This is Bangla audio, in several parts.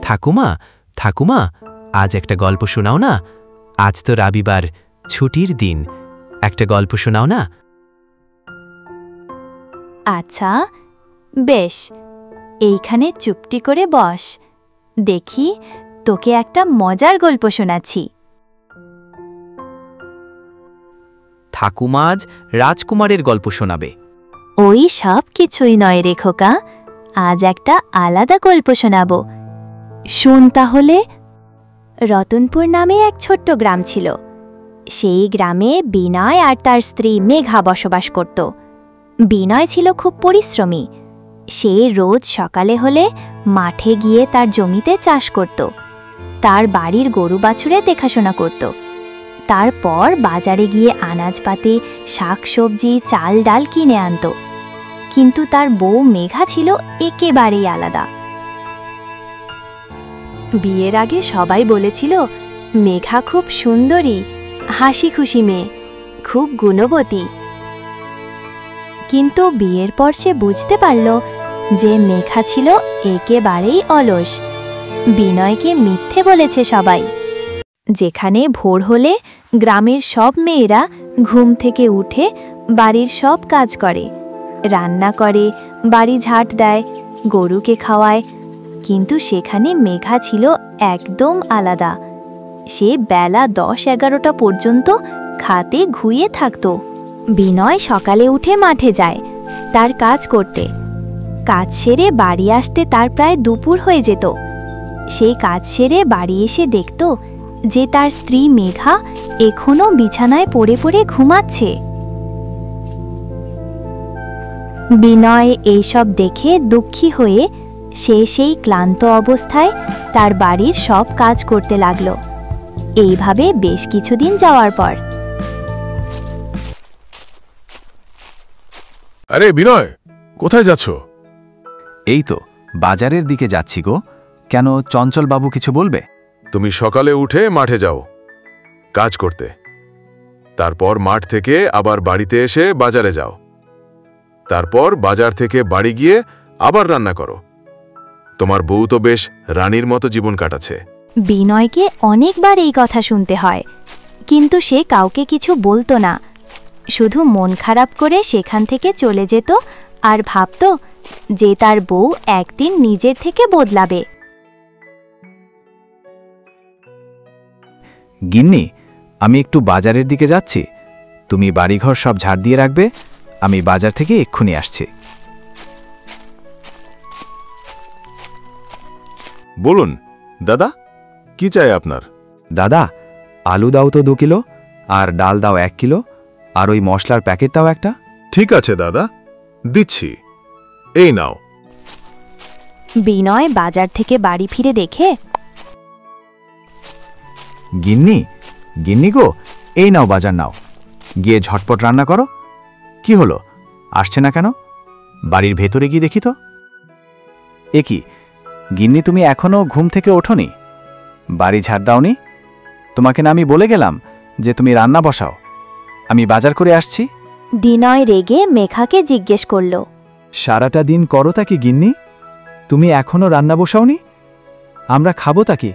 ঠাকুমা, ঠাকুমা, আজ একটা গল্প শোনাও না। আজ তো রবিবার, ছুটির দিন, একটা গল্প শোনাও না। আচ্ছা বেশ, এইখানে চুপটি করে বস, দেখি তোকে একটা মজার গল্প শোনাচ্ছি। ঠাকুমা আজ রাজকুমারের গল্প শোনাবে। ওই সব কিছুই নয় রে খোকা, আজ একটা আলাদা গল্প শোনাবো। শোন তাহলে। রতনপুর নামে এক ছোট্ট গ্রাম ছিল। সেই গ্রামে বিনয় আর তার স্ত্রী মেঘা বসবাস করত। বিনয় ছিল খুব পরিশ্রমী। সে রোজ সকালে হলে মাঠে গিয়ে তার জমিতে চাষ করত, তার বাড়ির গরু বাছুরে দেখাশোনা করত, তারপর বাজারে গিয়ে আনাজপাতি, শাকসবজি, চাল ডাল কিনে আনত। কিন্তু তার বউ মেঘা ছিল একেবারেই আলাদা। বিয়ের আগে সবাই বলেছিল মেঘা খুব সুন্দরী, হাসি খুশি মেয়ে, খুব গুণবতী। কিন্তু বিয়ের পর সে বুঝতে পারল যে মেঘা ছিল একেবারেই অলস। বিনয়কে মিথ্যে বলেছে সবাই। যেখানে ভোর হলে গ্রামের সব মেয়েরা ঘুম থেকে উঠে বাড়ির সব কাজ করে, রান্না করে, বাড়ি ঝাঁট দেয়, গরুকে খাওয়ায়, কিন্তু সেখানে মেঘা ছিল একদম আলাদা। সে বেলা 10-11টা পর্যন্ত খাতে ঘুইয়ে থাকত। বিনয় সকালে উঠে মাঠে যায় তার কাজ করতে। কাজ সেরে বাড়ি আসতে তার প্রায় দুপুর হয়ে যেত। সেই কাজ সেরে বাড়ি এসে দেখত যে তার স্ত্রী মেঘা এখনো বিছানায় পড়ে পড়ে ঘুমাচ্ছে। বিনয় এইসব দেখে দুঃখী হয়ে সে সেই ক্লান্ত অবস্থায় তার বাড়ির সব কাজ করতে লাগল। এইভাবে বেশ কিছুদিন যাওয়ার পর, আরে বিনয়, কোথায় যাচ্ছ? এই তো বাজারের দিকে যাচ্ছি গো। কেন, চঞ্চল বাবু কিছু বলবে? তুমি সকালে উঠে মাঠে যাও কাজ করতে, তারপর মাঠ থেকে আবার বাড়িতে এসে বাজারে যাও, তারপর বাজার থেকে বাড়ি গিয়ে আবার রান্না করো। তোমার বউ তো বেশ রানীর মতো জীবন কাটাচ্ছে। বিনয়কে অনেকবার এই কথা শুনতে হয়, কিন্তু সে কাউকে কিছু বলতো না। শুধু মন খারাপ করে সেখান থেকে চলে যেত আর ভাবত যে তার বউ একদিন নিজের থেকে বদলাবে। গিন্নি, আমি একটু বাজারের দিকে যাচ্ছি, তুমি বাড়িঘর সব ঝাড় দিয়ে রাখবে, আমি বাজার থেকে এক্ষুনি আসছি। বলুন দাদা, কি চাই আপনার? দাদা, আলু দাও তো 2 কিলো, আর ডাল দাও 1 কিলো, আর ওই মশলার প্যাকেট দাও একটা। ঠিক আছে দাদা, দিচ্ছি, এই নাও। বিনয় বাজার থেকে বাড়ি ফিরে দেখে, গিন্নি, গিন্নি গো, এই নাও বাজার নাও, গিয়ে ঝটপট রান্না করো। কি হলো, আসছে না কেন? বাড়ির ভেতরে গিয়ে দেখি তো। এ কি গিন্নি, তুমি এখনো ঘুম থেকে ওঠোনি? বাড়ি ঝাড় দাওনি? তোমাকে না আমি বলে গেলাম যে তুমি রান্না বসাও, আমি বাজার করে আসছি। বিনয় রেগে মেঘাকে জিজ্ঞেস করল, সারাটা দিন করো তাকি গিন্নি? তুমি এখনো রান্না বসাওনি? আমরা খাবো তাকি?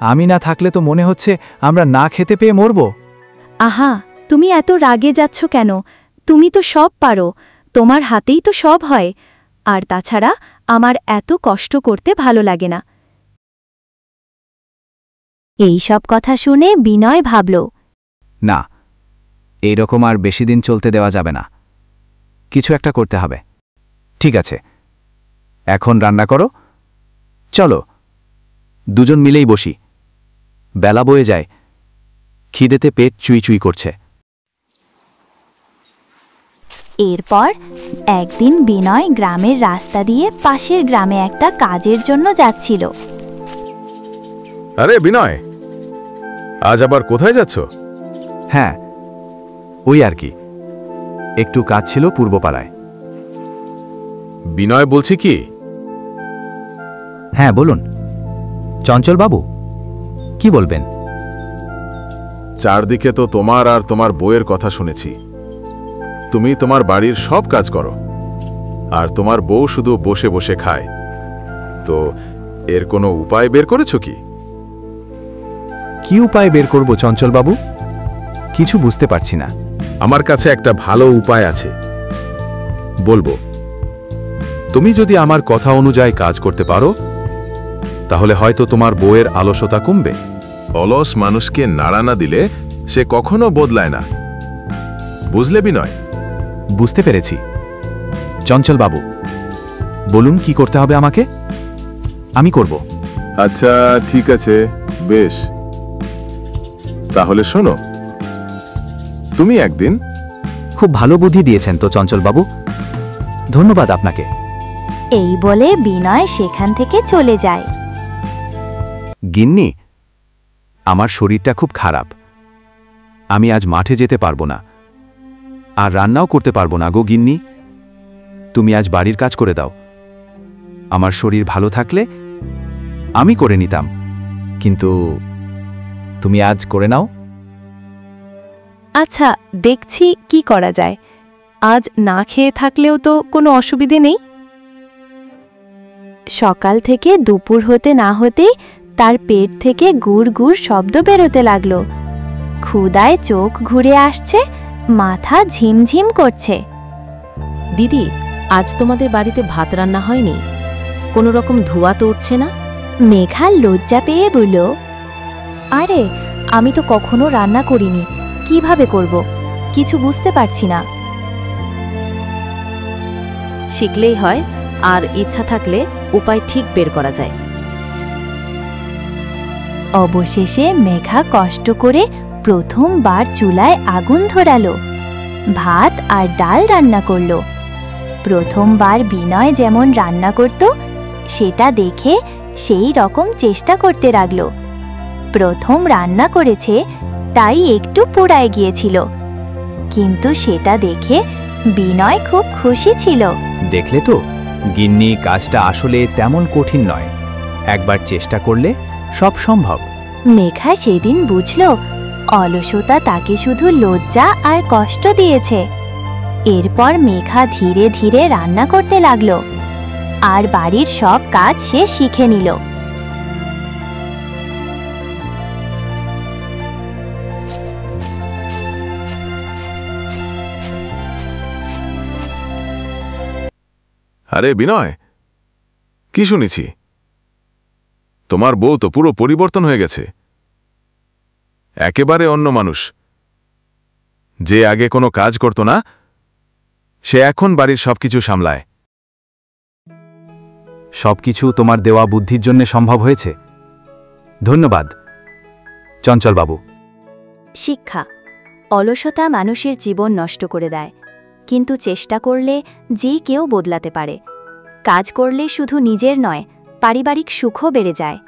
আমি না থাকলে তো মনে হচ্ছে আমরা না খেতে পেয়ে মরব। আহা, তুমি এত রাগে যাচ্ছ কেন? তুমি তো সব পারো, তোমার হাতেই তো সব হয়। আর তাছাড়া আমার এত কষ্ট করতে ভালো লাগে না। এই সব কথা শুনে বিনয় ভাবল, না, এইরকম আর বেশি দিন চলতে দেওয়া যাবে না, কিছু একটা করতে হবে। ঠিক আছে, এখন রান্না করো, চলো দুজন মিলেই বসি, বেলা বয়ে যায়, খিদেতে পেট চুই চুই করছে। এরপর একদিন বিনয় গ্রামের রাস্তা দিয়ে পাশের গ্রামে একটা কাজের জন্য যাচ্ছিল। আরে বিনয়, আজ আবার কোথায় যাচ্ছ? হ্যাঁ, ওই আর কি, একটু কাজ ছিল পূর্বপাড়ায়। বিনয় বলছি কি? হ্যাঁ বলুন চঞ্চল বাবু, কি বলবেন? চারদিকে তো তোমার আর তোমার বউয়ের কথা শুনেছি। তুমি তোমার বাড়ির সব কাজ করো, আর তোমার বউ শুধু বসে বসে খায়। তো এর কোনো উপায় বের করেছো কি? কি উপায় বের করব চঞ্চলবাবু? কিছু বুঝতে পারছি না। আমার কাছে একটা ভালো উপায় আছে, বলবো। তুমি যদি আমার কথা অনুযায়ী কাজ করতে পারো, তাহলে হয়তো তোমার বউয়ের অলসতা কমবে। অলস মানুষকে নাড়া না দিলে সে কখনো বদলায় না, বুঝলে বিনয়? বুঝতে পেরেছি। চঞ্চলবাবু, বলুন কি করতে হবে আমাকে? আমি করব। আচ্ছা, ঠিক আছে, বেশ। তাহলে শোনো, তুমি একদিন... খুব ভালো বুদ্ধি দিয়েছেন তো চঞ্চলবাবু, ধন্যবাদ আপনাকে। এই বলে বিনয় সেখান থেকে চলে যায়। গিন্নি, আমার শরীরটা খুব খারাপ। আমি আজ মাঠে যেতে পারবো না, আর রান্নাও করতে পারবো না গো গিন্নি। তুমি আজ বাড়ির কাজ করে দাও। আমার শরীর ভালো থাকলে আমি করে নিতাম, কিন্তু তুমি আজ করে নাও। আচ্ছা, দেখছি কি করা যায়। আজ না খেয়ে থাকলেও তো কোনো অসুবিধে নেই। সকাল থেকে দুপুর হতে না হতেই তার পেট থেকে গুড় গুড় শব্দ বেরোতে লাগলো। ক্ষুধায় চোখ ঘুরে আসছে, মাথা ঝিমঝিম করছে। দিদি, আজ তোমাদের বাড়িতে ভাত রান্না হয়নি? কোনো রকম ধোঁয়া তো উঠছে না? মেঘা লজ্জা পেয়ে বলল, আরে আমি তো কখনো রান্না করিনি, কিভাবে করব? কিছু বুঝতে পারছি না। শিখলেই হয়, আর ইচ্ছা থাকলে উপায় ঠিক বের করা যায়। অবশেষে মেঘা কষ্ট করে প্রথমবার চুলায় আগুন ধরালো, ভাত আর ডাল রান্না করলো। প্রথমবার বিনয় যেমন রান্না করত, সেটা দেখে সেই রকম চেষ্টা করতে লাগলো। প্রথম রান্না করেছে, তাই একটু পোড়ায় গিয়েছিল, কিন্তু সেটা দেখে বিনয় খুব খুশি ছিল। দেখলে তো, গিন্নি, কাজটা আসলে তেমন কঠিন নয়। একবার চেষ্টা করলে সব সম্ভব। মেঘা সেদিন বুঝল, অলসতা তাকে শুধু লজ্জা আর কষ্ট দিয়েছে। এরপর মেঘা ধীরে ধীরে রান্না করতে লাগলো, আর বাড়ির সব কাজ সে শিখে নিল। আরে বিনয়, কি শুনেছি? তোমার বউ তো পুরো পরিবর্তন হয়ে গেছে, একেবারে অন্য মানুষ। যে আগে কোনো কাজ করত না, সে এখন বাড়ির সবকিছু সামলায়। সবকিছু তোমার দেওয়া বুদ্ধির জন্য সম্ভব হয়েছে। ধন্যবাদ চঞ্চলবাবু। শিক্ষা: অলসতা মানুষের জীবন নষ্ট করে দেয়, কিন্তু চেষ্টা করলে যে কেউ বদলাতে পারে। কাজ করলে শুধু নিজের নয়, পারিবারিক সুখও বেড়ে যায়।